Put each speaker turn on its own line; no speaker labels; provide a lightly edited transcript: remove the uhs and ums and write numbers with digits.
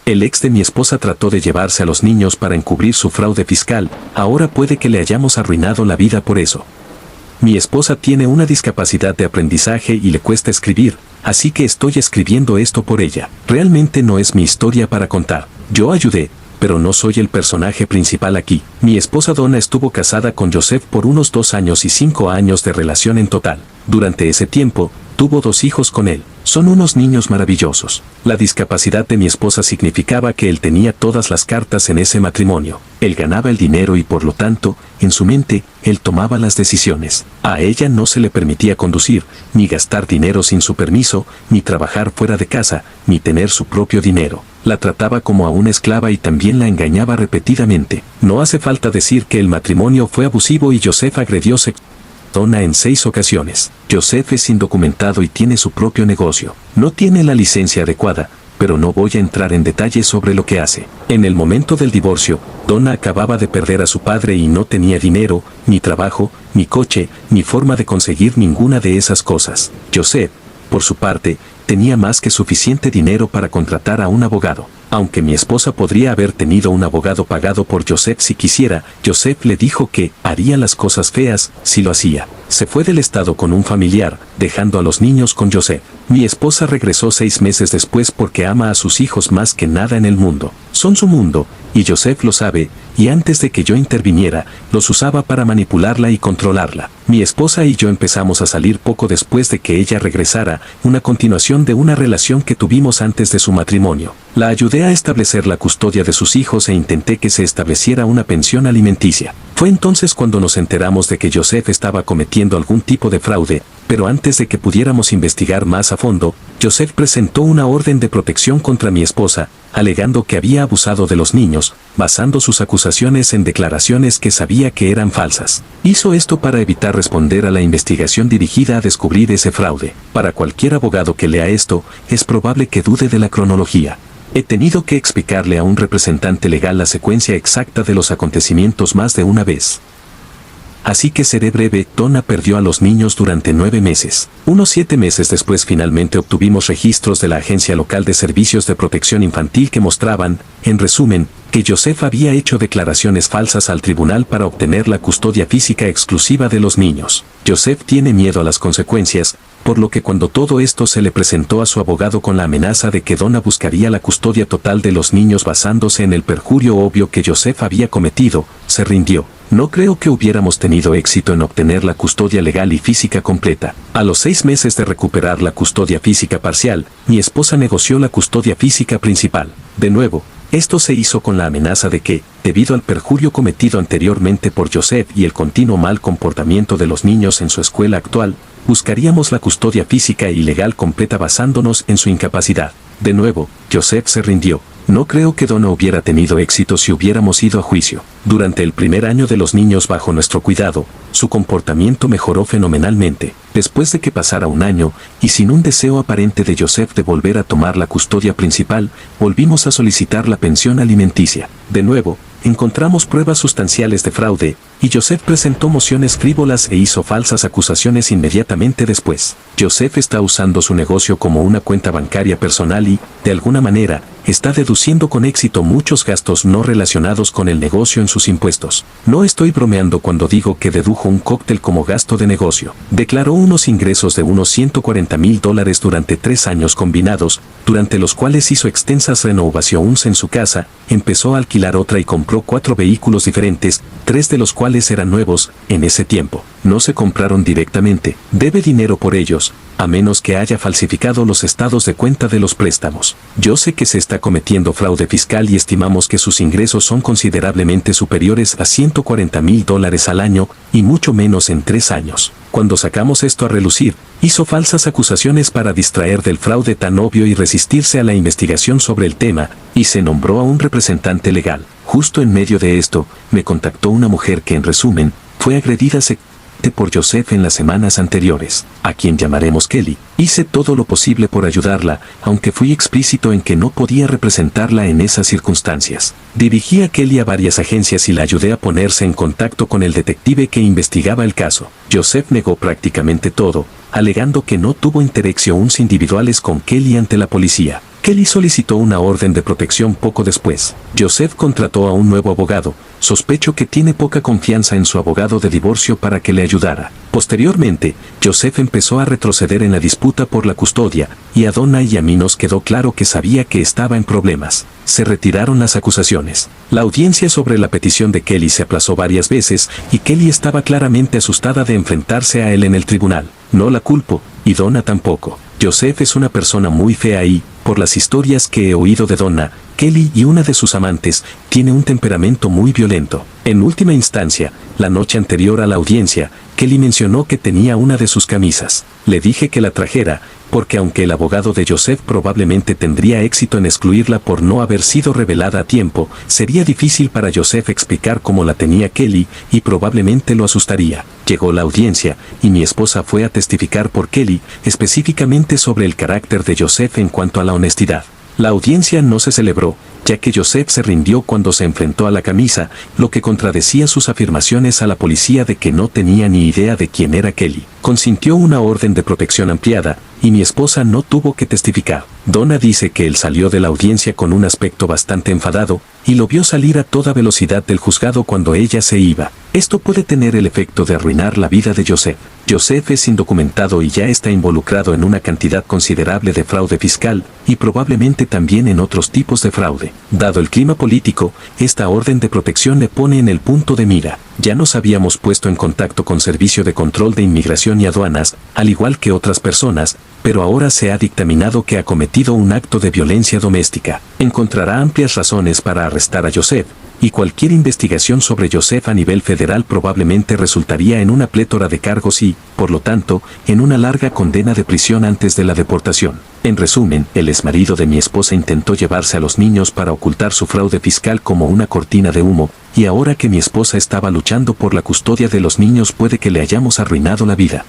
El ex de mi esposa trató de llevarse a los niños para encubrir su fraude fiscal, ahora puede que le hayamos arruinado la vida por eso. Mi esposa tiene una discapacidad de aprendizaje y le cuesta escribir, así que estoy escribiendo esto por ella. Realmente no es mi historia para contar. Yo ayudé, pero no soy el personaje principal aquí. Mi esposa Donna estuvo casada con Joseph por unos 2 años y 5 años de relación en total. Durante ese tiempo, tuvo 2 hijos con él. Son unos niños maravillosos. La discapacidad de mi esposa significaba que él tenía todas las cartas en ese matrimonio. Él ganaba el dinero y por lo tanto, en su mente, él tomaba las decisiones. A ella no se le permitía conducir, ni gastar dinero sin su permiso, ni trabajar fuera de casa, ni tener su propio dinero. La trataba como a una esclava y también la engañaba repetidamente. No hace falta decir que el matrimonio fue abusivo y Joseph agredió Donna en 6 ocasiones. Joseph es indocumentado y tiene su propio negocio. No tiene la licencia adecuada, pero no voy a entrar en detalles sobre lo que hace. En el momento del divorcio, Donna acababa de perder a su padre y no tenía dinero, ni trabajo, ni coche, ni forma de conseguir ninguna de esas cosas. Joseph, por su parte, tenía más que suficiente dinero para contratar a un abogado. Aunque mi esposa podría haber tenido un abogado pagado por Joseph si quisiera, Joseph le dijo que haría las cosas feas si lo hacía. Se fue del estado con un familiar, dejando a los niños con Joseph. Mi esposa regresó 6 meses después porque ama a sus hijos más que nada en el mundo. Son su mundo, y Joseph lo sabe, y antes de que yo interviniera, los usaba para manipularla y controlarla. Mi esposa y yo empezamos a salir poco después de que ella regresara, una continuación de una relación que tuvimos antes de su matrimonio. La ayudé a establecer la custodia de sus hijos e intenté que se estableciera una pensión alimenticia. Fue entonces cuando nos enteramos de que Joseph estaba cometiendo algún tipo de fraude, pero antes de que pudiéramos investigar más a fondo, Joseph presentó una orden de protección contra mi esposa, alegando que había abusado de los niños, basando sus acusaciones en declaraciones que sabía que eran falsas. Hizo esto para evitar responder a la investigación dirigida a descubrir ese fraude. Para cualquier abogado que lea esto, es probable que dude de la cronología. He tenido que explicarle a un representante legal la secuencia exacta de los acontecimientos más de una vez. Así que seré breve. Donna perdió a los niños durante 9 meses. Unos 7 meses después finalmente obtuvimos registros de la Agencia Local de Servicios de Protección Infantil que mostraban, en resumen, que Joseph había hecho declaraciones falsas al tribunal para obtener la custodia física exclusiva de los niños. Joseph tiene miedo a las consecuencias, por lo que cuando todo esto se le presentó a su abogado con la amenaza de que Donna buscaría la custodia total de los niños basándose en el perjurio obvio que Joseph había cometido, se rindió. No creo que hubiéramos tenido éxito en obtener la custodia legal y física completa. A los 6 meses de recuperar la custodia física parcial, mi esposa negoció la custodia física principal. De nuevo, esto se hizo con la amenaza de que, debido al perjurio cometido anteriormente por Joseph y el continuo mal comportamiento de los niños en su escuela actual, buscaríamos la custodia física y legal completa basándonos en su incapacidad. De nuevo, Joseph se rindió. No creo que Donna hubiera tenido éxito si hubiéramos ido a juicio. Durante el primer año de los niños bajo nuestro cuidado, su comportamiento mejoró fenomenalmente. Después de que pasara un año, y sin un deseo aparente de Joseph de volver a tomar la custodia principal, volvimos a solicitar la pensión alimenticia. De nuevo, encontramos pruebas sustanciales de fraude, y Joseph presentó mociones frívolas e hizo falsas acusaciones inmediatamente después. Joseph está usando su negocio como una cuenta bancaria personal y, de alguna manera, está deduciendo con éxito muchos gastos no relacionados con el negocio en sus impuestos. No estoy bromeando cuando digo que dedujo un cóctel como gasto de negocio. Declaró unos ingresos de unos $140,000 durante 3 años combinados, durante los cuales hizo extensas renovaciones en su casa, empezó a alquilar otra y compró 4 vehículos diferentes, 3 de los cuales eran nuevos. En ese tiempo, no se compraron directamente. Debe dinero por ellos, a menos que haya falsificado los estados de cuenta de los préstamos. Yo sé que se está cometiendo fraude fiscal y estimamos que sus ingresos son considerablemente superiores a $140,000 al año, y mucho menos en 3 años. Cuando sacamos esto a relucir, hizo falsas acusaciones para distraer del fraude tan obvio y resistirse a la investigación sobre el tema, y se nombró a un representante legal. Justo en medio de esto, me contactó una mujer que en resumen, fue agredida sexualmente por Joseph en las semanas anteriores, a quien llamaremos Kelly. Hice todo lo posible por ayudarla, aunque fui explícito en que no podía representarla en esas circunstancias. Dirigí a Kelly a varias agencias y la ayudé a ponerse en contacto con el detective que investigaba el caso. Joseph negó prácticamente todo, alegando que no tuvo interacciones individuales con Kelly ante la policía. Kelly solicitó una orden de protección poco después. Joseph contrató a un nuevo abogado. Sospecho que tiene poca confianza en su abogado de divorcio para que le ayudara. Posteriormente, Joseph empezó a retroceder en la disputa por la custodia, y a Donna y a mí nos quedó claro que sabía que estaba en problemas. Se retiraron las acusaciones. La audiencia sobre la petición de Kelly se aplazó varias veces, y Kelly estaba claramente asustada de enfrentarse a él en el tribunal. No la culpo, y Donna tampoco. Joseph es una persona muy fea y, por las historias que he oído de Donna, Kelly y una de sus amantes, tiene un temperamento muy violento. En última instancia, la noche anterior a la audiencia, Kelly mencionó que tenía una de sus camisas. Le dije que la trajera, porque aunque el abogado de Joseph probablemente tendría éxito en excluirla por no haber sido revelada a tiempo, sería difícil para Joseph explicar cómo la tenía Kelly y probablemente lo asustaría. Llegó la audiencia, y mi esposa fue a testificar por Kelly, específicamente sobre el carácter de Joseph en cuanto a la honestidad. La audiencia no se celebró, ya que Joseph se rindió cuando se enfrentó a la camisa, lo que contradecía sus afirmaciones a la policía de que no tenía ni idea de quién era Kelly. Consintió una orden de protección ampliada, y mi esposa no tuvo que testificar. Donna dice que él salió de la audiencia con un aspecto bastante enfadado, y lo vio salir a toda velocidad del juzgado cuando ella se iba. Esto puede tener el efecto de arruinar la vida de Joseph. Joseph es indocumentado y ya está involucrado en una cantidad considerable de fraude fiscal, y probablemente también en otros tipos de fraude. Dado el clima político, esta orden de protección le pone en el punto de mira. Ya nos habíamos puesto en contacto con Servicio de Control de Inmigración y Aduanas, al igual que otras personas, pero ahora se ha dictaminado que ha cometido un acto de violencia doméstica. Encontrará amplias razones para arrestar a Joseph, y cualquier investigación sobre Joseph a nivel federal probablemente resultaría en una plétora de cargos y, por lo tanto, en una larga condena de prisión antes de la deportación. En resumen, el exmarido de mi esposa intentó llevarse a los niños para ocultar su fraude fiscal como una cortina de humo, y ahora que mi esposa estaba luchando por la custodia de los niños puede que le hayamos arruinado la vida.